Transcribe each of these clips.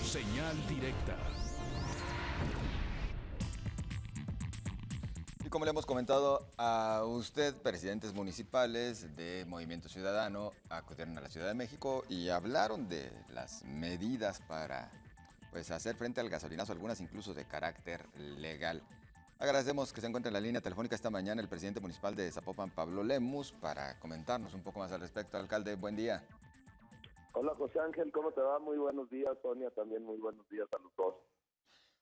Señal directa. Y como le hemos comentado a usted, presidentes municipales de Movimiento Ciudadano acudieron a la Ciudad de México y hablaron de las medidas para hacer frente al gasolinazo, algunas incluso de carácter legal. Agradecemos que se encuentre en la línea telefónica esta mañana el presidente municipal de Zapopan, Pablo Lemus, para comentarnos un poco más al respecto. Alcalde, buen día. Hola José Ángel, ¿cómo te va? Muy buenos días, Sonia, también muy buenos días a los dos.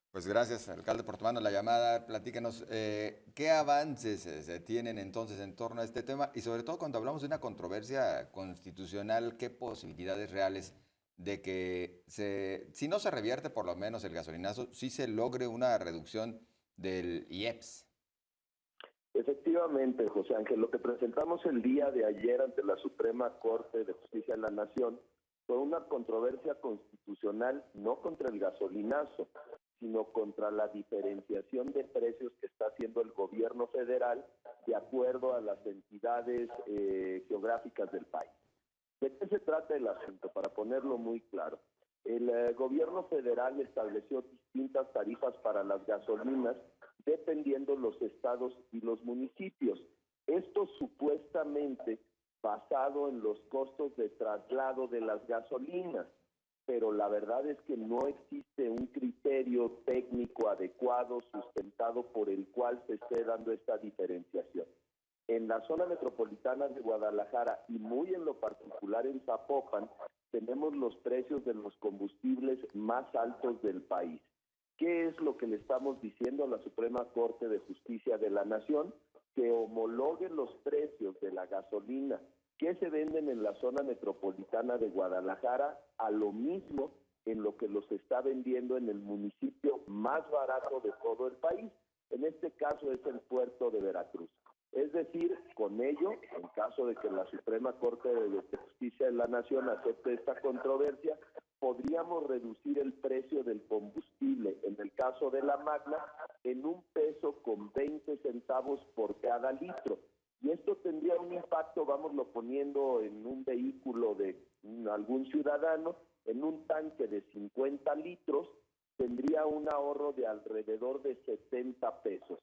Pues gracias, alcalde, por tomarnos la llamada. Platíquenos, ¿qué avances se tienen entonces en torno a este tema? Y sobre todo cuando hablamos de una controversia constitucional, ¿qué posibilidades reales de que, si no se revierte por lo menos el gasolinazo, sí se logre una reducción del IEPS? Efectivamente, José Ángel, lo que presentamos el día de ayer ante la Suprema Corte de Justicia de la Nación fue una controversia constitucional no contra el gasolinazo, sino contra la diferenciación de precios que está haciendo el gobierno federal de acuerdo a las entidades geográficas del país. ¿De qué se trata el asunto? Para ponerlo muy claro, el gobierno federal estableció distintas tarifas para las gasolinas dependiendo los estados y los municipios. Esto supuestamente basado en los costos de traslado de las gasolinas, pero la verdad es que no existe un criterio técnico adecuado sustentado por el cual se esté dando esta diferenciación. En la zona metropolitana de Guadalajara y muy en lo particular en Zapopan, tenemos los precios de los combustibles más altos del país. ¿Qué es lo que le estamos diciendo a la Suprema Corte de Justicia de la Nación? Que homologue los precios de la gasolina que se venden en la zona metropolitana de Guadalajara a lo mismo en lo que los está vendiendo en el municipio más barato de todo el país. En este caso es el puerto de Veracruz. Es decir, con ello, en caso de que la Suprema Corte de Justicia de la Nación acepte esta controversia, podríamos reducir el precio del combustible, en el caso de la Magna, en 1.20 pesos por cada litro. Y esto tendría un impacto, vámoslo poniendo en un vehículo de algún ciudadano, en un tanque de 50 litros, tendría un ahorro de alrededor de 70 pesos.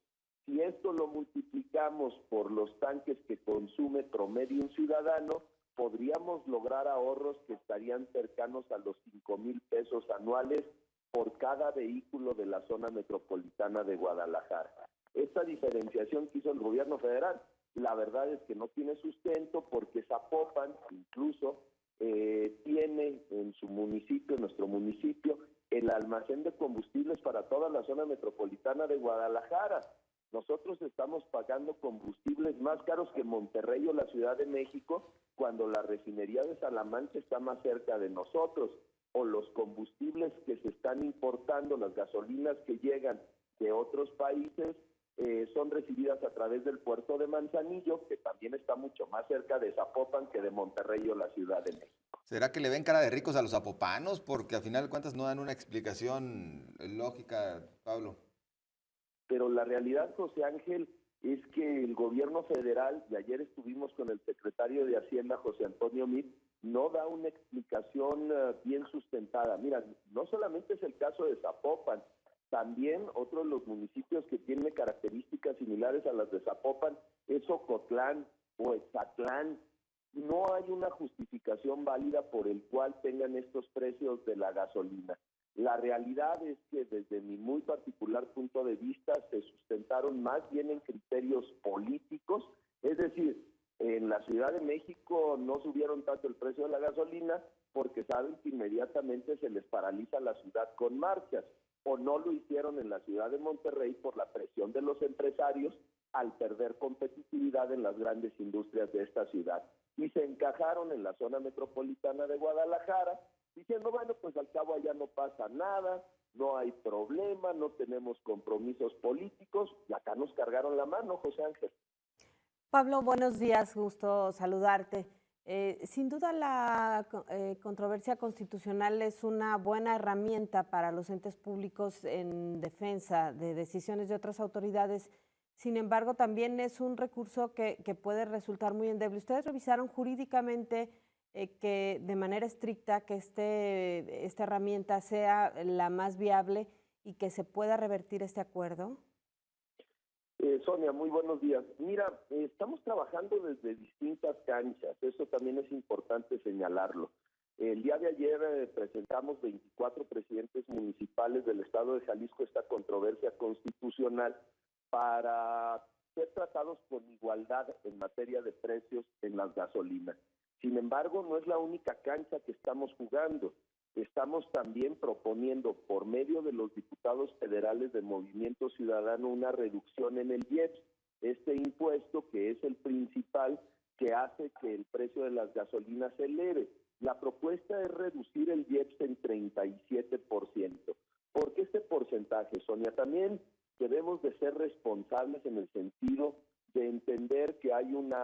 Si esto lo multiplicamos por los tanques que consume promedio un ciudadano, podríamos lograr ahorros que estarían cercanos a los 5,000 pesos anuales por cada vehículo de la zona metropolitana de Guadalajara. Esta diferenciación que hizo el gobierno federal, la verdad es que no tiene sustento porque Zapopan incluso tiene en su municipio, en nuestro municipio, el almacén de combustibles para toda la zona metropolitana de Guadalajara. Nosotros estamos pagando combustibles más caros que Monterrey o la Ciudad de México cuando la refinería de Salamanca está más cerca de nosotros, o los combustibles que se están importando, las gasolinas que llegan de otros países, son recibidas a través del puerto de Manzanillo, que también está mucho más cerca de Zapopan que de Monterrey o la Ciudad de México. ¿Será que le ven cara de ricos a los zapopanos? Porque al final de cuentas no dan una explicación lógica, Pablo. Pero la realidad, José Ángel, es que el gobierno federal, y ayer estuvimos con el secretario de Hacienda, José Antonio Meade, no da una explicación bien sustentada. Mira, no solamente es el caso de Zapopan, también otro de los municipios que tiene características similares a las de Zapopan es Ocotlán o Exatlán. No hay una justificación válida por el cual tengan estos precios de la gasolina. La realidad es que desde mi muy particular punto de vista se sustentaron más bien en criterios políticos, es decir, en la Ciudad de México no subieron tanto el precio de la gasolina porque saben que inmediatamente se les paraliza la ciudad con marchas, o no lo hicieron en la ciudad de Monterrey por la presión de los empresarios al perder competitividad en las grandes industrias de esta ciudad. Y se encajaron en la zona metropolitana de Guadalajara, diciendo, bueno, pues al cabo allá no pasa nada, no hay problema, no tenemos compromisos políticos, y acá nos cargaron la mano, José Ángel. Pablo, buenos días, gusto saludarte. Sin duda la controversia constitucional es una buena herramienta para los entes públicos en defensa de decisiones de otras autoridades. Sin embargo, también es un recurso que puede resultar muy endeble. ¿Ustedes revisaron jurídicamente que de manera estricta que esta herramienta sea la más viable y que se pueda revertir este acuerdo? Sonia, muy buenos días. Mira, estamos trabajando desde distintas canchas, eso también es importante señalarlo. El día de ayer presentamos 24 presidentes municipales del estado de Jalisco esta controversia constitucional para ser tratados con igualdad en materia de precios en las gasolinas. Sin embargo, no es la única cancha que estamos jugando. Estamos también proponiendo, por medio de los diputados federales de Movimiento Ciudadano, una reducción en el IEPS, este impuesto que es el principal que hace que el precio de las gasolinas se eleve. La propuesta es reducir el IEPS en 37%. ¿Por qué este porcentaje, Sonia? También debemos de ser responsables en el sentido de entender que hay una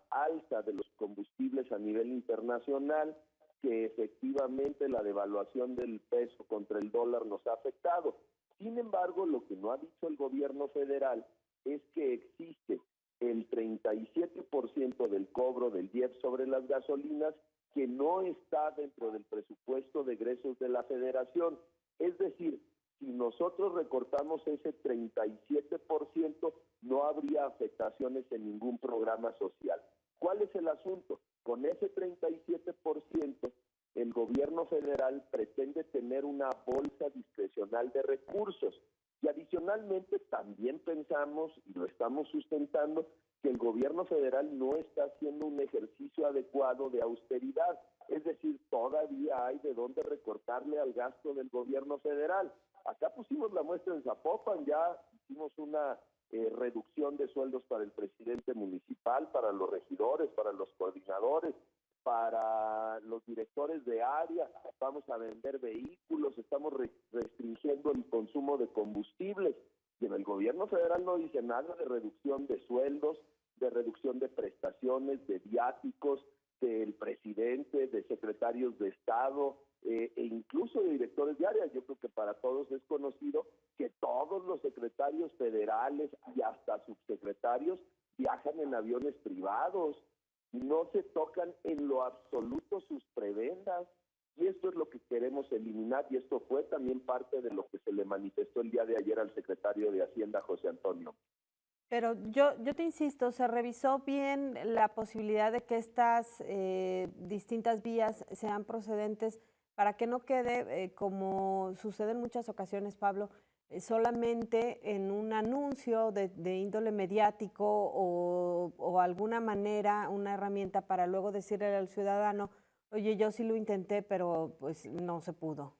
alza de los combustibles a nivel internacional, que efectivamente la devaluación del peso contra el dólar nos ha afectado. Sin embargo, lo que no ha dicho el gobierno federal es que existe el 37% del cobro del IEPS sobre las gasolinas que no está dentro del presupuesto de egresos de la federación. Es decir, si nosotros recortamos ese 37%, no habría afectaciones en ningún programa social. ¿Cuál es el asunto? Con ese 37%, el gobierno federal pretende tener una bolsa discrecional de recursos. Y adicionalmente también pensamos, y lo estamos sustentando, que el gobierno federal no está haciendo un ejercicio adecuado de austeridad. Es decir, todavía hay de dónde recortarle al gasto del gobierno federal. Acá pusimos la muestra en Zapopan, ya hicimos una reducción de sueldos para el presidente municipal, para los regidores, para los coordinadores, para los directores de área. Vamos a vender vehículos, estamos restringiendo el consumo de combustibles. Y el gobierno federal no dice nada de reducción de sueldos, de reducción de prestaciones, de viáticos, del presidente, de secretarios de Estado, e incluso de directores de área. Yo creo que para todos es conocido que todos los secretarios federales y hasta subsecretarios viajan en aviones privados y no se tocan en lo absoluto sus prebendas. Y esto es lo que queremos eliminar, y esto fue también parte de lo que se le manifestó el día de ayer al secretario de Hacienda, José Antonio. Pero yo te insisto, ¿se revisó bien la posibilidad de que estas distintas vías sean procedentes para que no quede, como sucede en muchas ocasiones, Pablo, solamente en un anuncio de índole mediático o alguna manera, una herramienta para luego decirle al ciudadano, oye, yo sí lo intenté, pero pues no se pudo?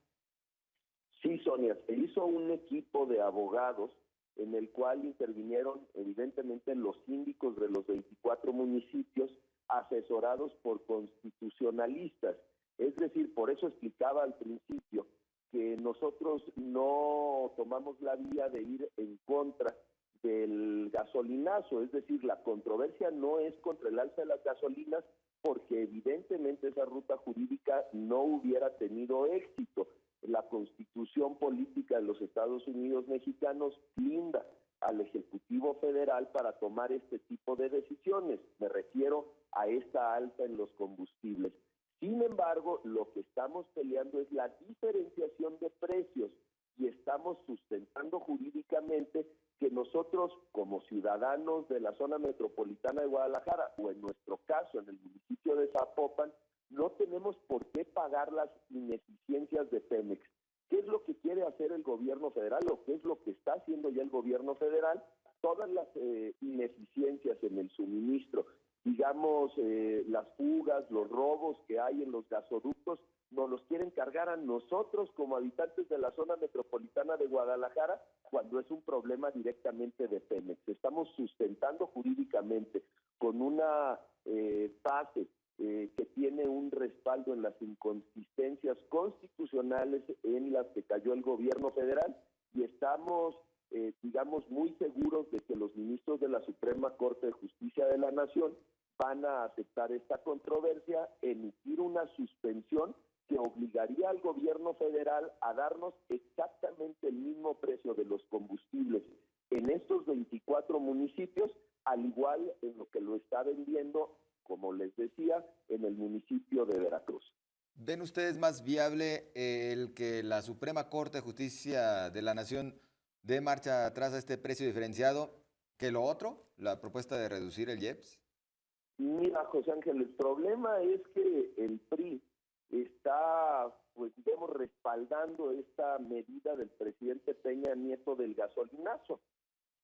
Sí, Sonia, se hizo un equipo de abogados en el cual intervinieron evidentemente los síndicos de los 24 municipios, asesorados por constitucionalistas. Es decir, por eso explicaba al principio que nosotros no tomamos la vía de ir en contra del gasolinazo, es decir, la controversia no es contra el alza de las gasolinas, porque evidentemente esa ruta jurídica no hubiera tenido éxito. La Constitución Política de los Estados Unidos Mexicanos blinda al Ejecutivo Federal para tomar este tipo de decisiones. Me refiero a esta alza en los combustibles. Sin embargo, lo que estamos peleando es la diferenciación de precios y estamos sustentando jurídicamente que nosotros, como ciudadanos de la zona metropolitana de Guadalajara, o en nuestro caso, en el municipio de Zapopan, no tenemos por qué pagar las ineficiencias de Pemex. ¿Qué es lo que quiere hacer el gobierno federal o qué es lo que está haciendo ya el gobierno federal? Todas las ineficiencias en el suministro, digamos, las fugas, los robos que hay en los gasoductos, nos los quieren cargar a nosotros como habitantes de la zona metropolitana de Guadalajara, cuando es un problema directamente de Pemex. Estamos sustentando jurídicamente con una base que tiene un respaldo en las inconsistencias constitucionales en las que cayó el gobierno federal, y estamos, digamos, muy seguros de que los ministros de la Suprema Corte de Justicia de la Nación van a aceptar esta controversia, emitir una suspensión que obligaría al gobierno federal a darnos exactamente el mismo precio de los combustibles en estos 24 municipios, al igual en lo que lo está vendiendo, como les decía, en el municipio municipio de Veracruz. ¿Ven ustedes más viable el que la Suprema Corte de Justicia de la Nación dé marcha atrás a este precio diferenciado que lo otro, la propuesta de reducir el IEPS? Mira, José Ángel, el problema es que el PRI está, pues digamos, respaldando esta medida del presidente Peña Nieto del gasolinazo.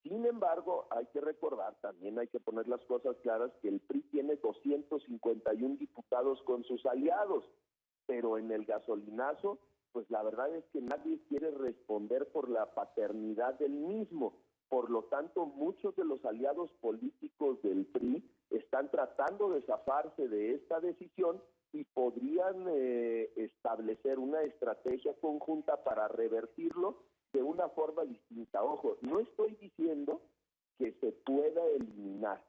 Sin embargo, hay que recordar, también hay que poner las cosas claras, que el PRI tiene 251 diputados con sus aliados, pero en el gasolinazo, pues la verdad es que nadie quiere responder por la paternidad del mismo. Por lo tanto, muchos de los aliados políticos del PRI están tratando de zafarse de esta decisión y podrían establecer una estrategia conjunta para revertirlo de una forma distinta. Ojo, no estoy diciendo que se pueda eliminar.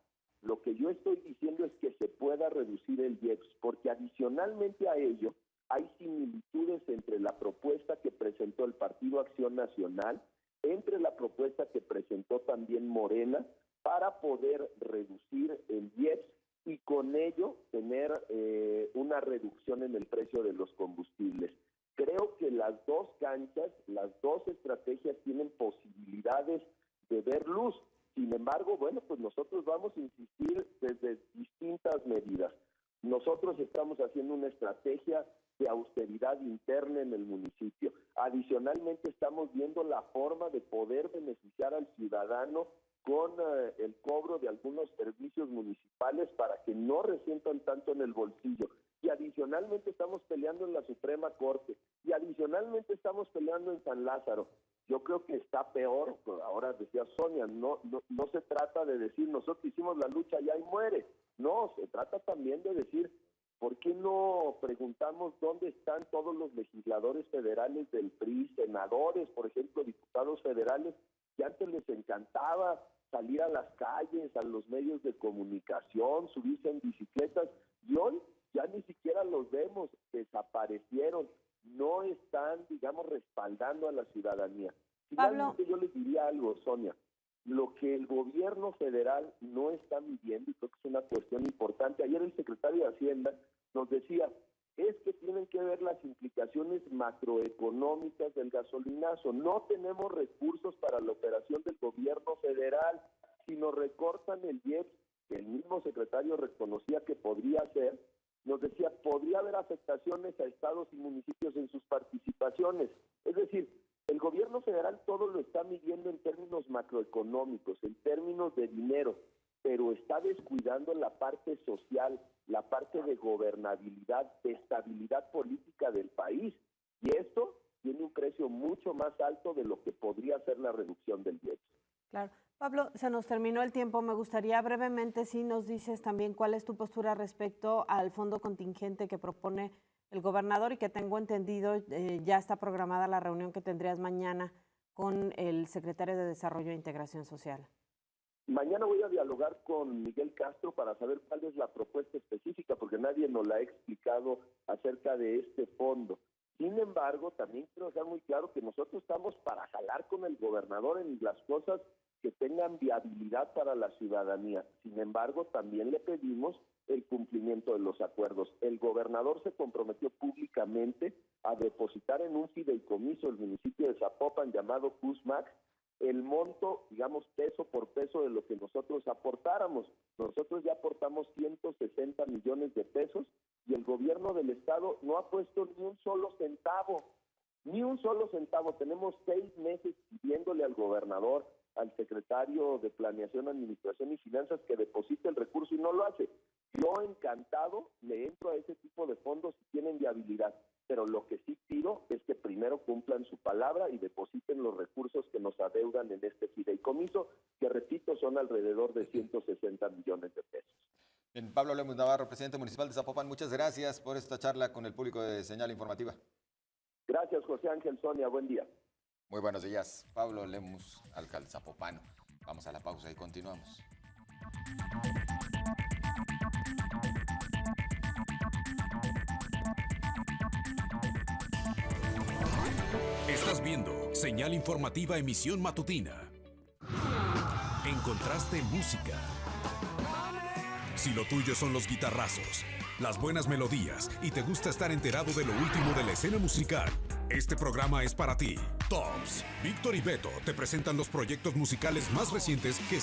Lo que yo estoy diciendo es que se pueda reducir el IEPS, porque adicionalmente a ello hay similitudes entre la propuesta que presentó el Partido Acción Nacional, entre la propuesta que presentó también Morena, para poder reducir el IEPS y con ello tener una reducción en el precio de los combustibles. Creo que las dos canchas, las dos estrategias tienen posibilidades de ver luz. Sin embargo, bueno, pues nosotros vamos a insistir desde distintas medidas. Nosotros estamos haciendo una estrategia de austeridad interna en el municipio. Adicionalmente, estamos viendo la forma de poder beneficiar al ciudadano con el cobro de algunos servicios municipales para que no resientan tanto en el bolsillo. Y adicionalmente estamos peleando en la Suprema Corte. Y adicionalmente estamos peleando en San Lázaro. Yo creo que está peor, ahora decía Sonia, no se trata de decir nosotros hicimos la lucha y ahí muere. No, se trata también de decir, ¿por qué no preguntamos dónde están todos los legisladores federales del PRI, senadores, por ejemplo, diputados federales, que antes les encantaba salir a las calles, a los medios de comunicación, subirse en bicicletas, y hoy ya ni siquiera los vemos, desaparecieron, no están, digamos, respaldando a la ciudadanía. Finalmente yo les diría algo, Sonia, lo que el gobierno federal no está midiendo, y creo que es una cuestión importante, ayer el secretario de Hacienda nos decía, es que tienen que ver las implicaciones macroeconómicas del gasolinazo. No tenemos recursos para la operación del gobierno federal. Si nos recortan el IEPS, que el mismo secretario reconocía que podría ser, nos decía, podría haber afectaciones a estados y municipios en sus participaciones. Es decir, el gobierno federal todo lo está midiendo en términos macroeconómicos, en términos de dinero, pero está descuidando la parte social, la parte de gobernabilidad, de estabilidad política del país. Y esto tiene un precio mucho más alto de lo que podría ser la reducción del IEPS. Claro. Pablo, se nos terminó el tiempo. Me gustaría brevemente si nos dices también cuál es tu postura respecto al fondo contingente que propone el gobernador y que tengo entendido ya está programada la reunión que tendrías mañana con el secretario de Desarrollo e Integración Social. Mañana voy a dialogar con Miguel Castro para saber cuál es la propuesta específica, porque nadie nos la ha explicado acerca de este fondo. Sin embargo, también quiero dejar muy claro que nosotros estamos para jalar con el gobernador en las cosas que tengan viabilidad para la ciudadanía. Sin embargo, también le pedimos el cumplimiento de los acuerdos. El gobernador se comprometió públicamente a depositar en un fideicomiso el municipio de Zapopan llamado CUSMAC el monto, digamos, peso por peso de lo que nosotros aportáramos. Nosotros ya aportamos 160 millones de pesos y el gobierno del estado no ha puesto ni un solo centavo. Ni un solo centavo. Tenemos 6 meses pidiéndole al gobernador, al secretario de Planeación, Administración y Finanzas que deposite el recurso y no lo hace. Yo encantado le entro a ese tipo de fondos si tienen viabilidad, pero lo que sí pido es que primero cumplan su palabra y depositen los recursos que nos adeudan en este fideicomiso, que repito, son alrededor de 160 millones de pesos. Bien, Pablo Lemus Navarro, presidente municipal de Zapopan, muchas gracias por esta charla con el público de Señal Informativa. Gracias, José Ángel, Sonia, buen día. Muy buenos días, Pablo Lemus, alcalde zapopano. Vamos a la pausa y continuamos. Estás viendo Señal Informativa Emisión Matutina. Encontraste música. Si lo tuyo son los guitarrazos, las buenas melodías y te gusta estar enterado de lo último de la escena musical, este programa es para ti. Tops. Víctor y Beto te presentan los proyectos musicales más recientes que están